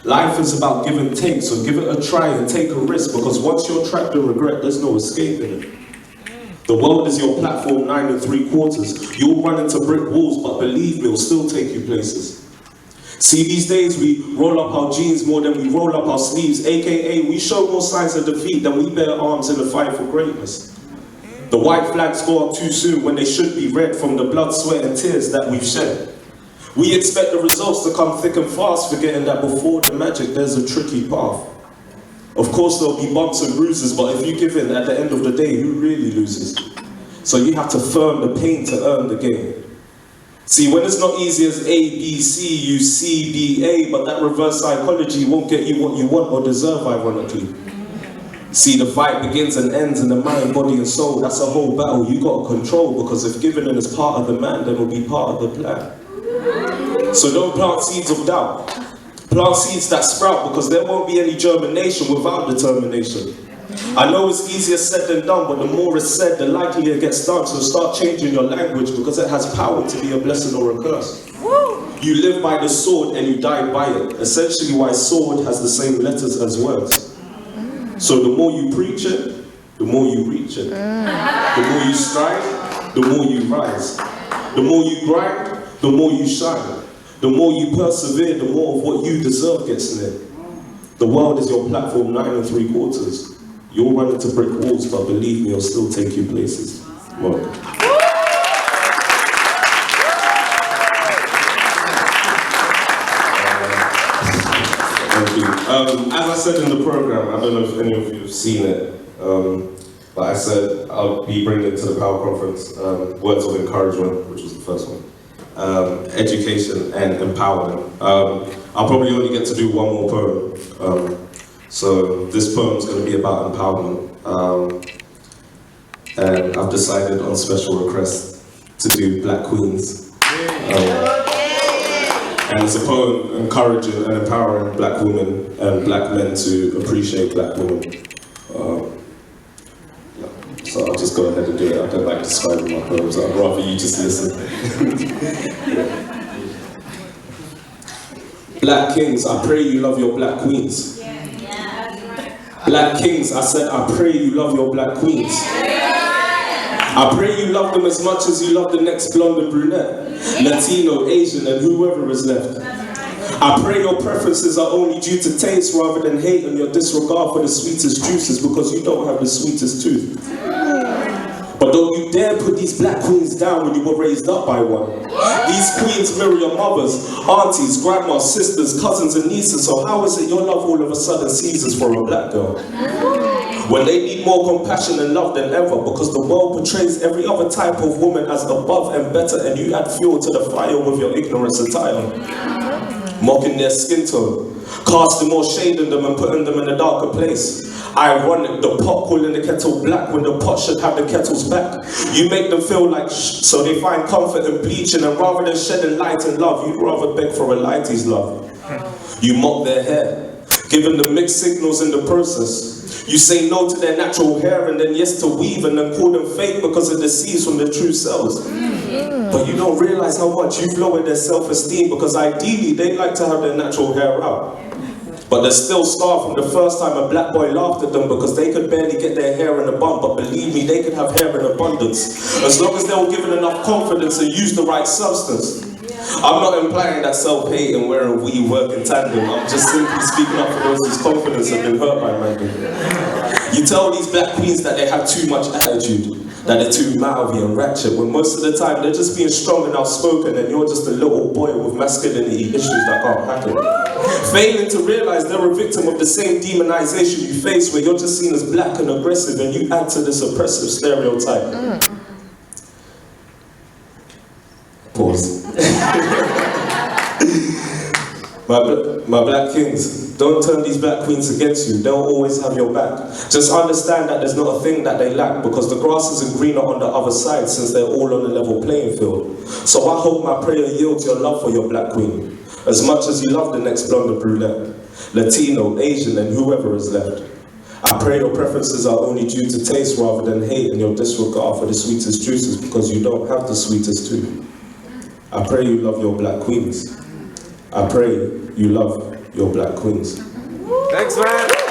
Life is about give and take, so give it a try and take a risk, because once you're trapped in regret, there's no escaping it. The world is your platform 9 3/4. You'll run into brick walls, but believe me, it'll still take you places. See, these days we roll up our jeans more than we roll up our sleeves, aka we show more signs of defeat than we bear arms in the fight for greatness. The white flags go up too soon when they should be red from the blood, sweat and tears that we've shed. We expect the results to come thick and fast, forgetting that before the magic there's a tricky path. Of course there'll be bumps and bruises, but if you give in at the end of the day, who really loses? So you have to firm the pain to earn the game. See, when it's not easy as A, B, C, you C, D, A, but that reverse psychology won't get you what you want or deserve, ironically. See, the fight begins and ends in the mind, body and soul. That's a whole battle you got to control, because if given in as part of the man, then it'll be part of the plan. So don't plant seeds of doubt. Plant seeds that sprout, because there won't be any germination without determination. I know it's easier said than done, but the more it's said, the likelier it gets done. So start changing your language, because it has power to be a blessing or a curse. You live by the sword and you die by it. Essentially why sword has the same letters as words. So the more you preach it, the more you reach it. The more you strive, the more you rise. The more you grind, the more you shine. The more you persevere, the more of what you deserve gets near. The world is your platform 9 3/4. You'll run into brick walls, but believe me, it'll still take you places. Moak. Thank you. As I said in the program, I don't know if any of you have seen it, but I said I'll be bringing it to the Power Conference, words of encouragement, which was the first one. Education and empowerment. I'll probably only get to do one more poem. So this poem is going to be about empowerment. And I've decided on special request to do Black Queens. And it's a poem encouraging and empowering Black women and Black men to appreciate Black women. So I'll just go ahead and do it. I don't like describing my poems, I'd rather you just listen. Black kings, I pray you love your Black queens. Black kings, I said, I pray you love your Black queens. I pray you love them as much as you love the next blonde and brunette, Latino, Asian, and whoever is left. I pray your preferences are only due to taste rather than hate, and your disregard for the sweetest juices, because you don't have the sweetest tooth. But don't you dare put these Black queens down when you were raised up by one. These queens mirror your mothers, aunties, grandmas, sisters, cousins and nieces, so how is it your love all of a sudden ceases for a Black girl? When they need more compassion and love than ever, because the world portrays every other type of woman as above and better, and you add fuel to the fire with your ignorance attire. Mocking their skin tone, casting more shade in them and putting them in a darker place. Ironic, the pot calling the kettle black when the pot should have the kettle's back. You make them feel like so they find comfort in bleaching, and rather than shedding light and love, you'd rather beg for a lighty's love. You mock their hair, giving them mixed signals in the process. You say no to their natural hair and then yes to weave, and then call them fake because it deceives from their true selves. But you don't realize how much you've lowered their self-esteem, because ideally they'd like to have their natural hair out. But they're still scarred from the first time a Black boy laughed at them because they could barely get their hair in a bun, but believe me, they could have hair in abundance. As long as they were given enough confidence and use the right substance. I'm not implying that self-hate and wearing weave work in tandem. I'm just simply speaking up for those whose confidence have been hurt by man. You tell these Black queens that they have too much attitude, that they're too mouthy and ratchet, when most of the time they're just being strong and outspoken, and you're just a little boy with masculinity issues that can't happen. Failing to realize they're a victim of the same demonization you face, where you're just seen as Black and aggressive, and you add to this oppressive stereotype. Pause. My Black kings, don't turn these Black queens against you. They'll always have your back. Just understand that there's not a thing that they lack, because the grass isn't greener on the other side, since they're all on a level playing field. So I hope my prayer yields your love for your Black queen, as much as you love the next blonde or brunette, Latino, Asian, and whoever is left. I pray your preferences are only due to taste rather than hate, and your disregard for the sweetest juices, because you don't have the sweetest tooth. I pray you love your Black queens. I pray you love your black queens. Thanks, man.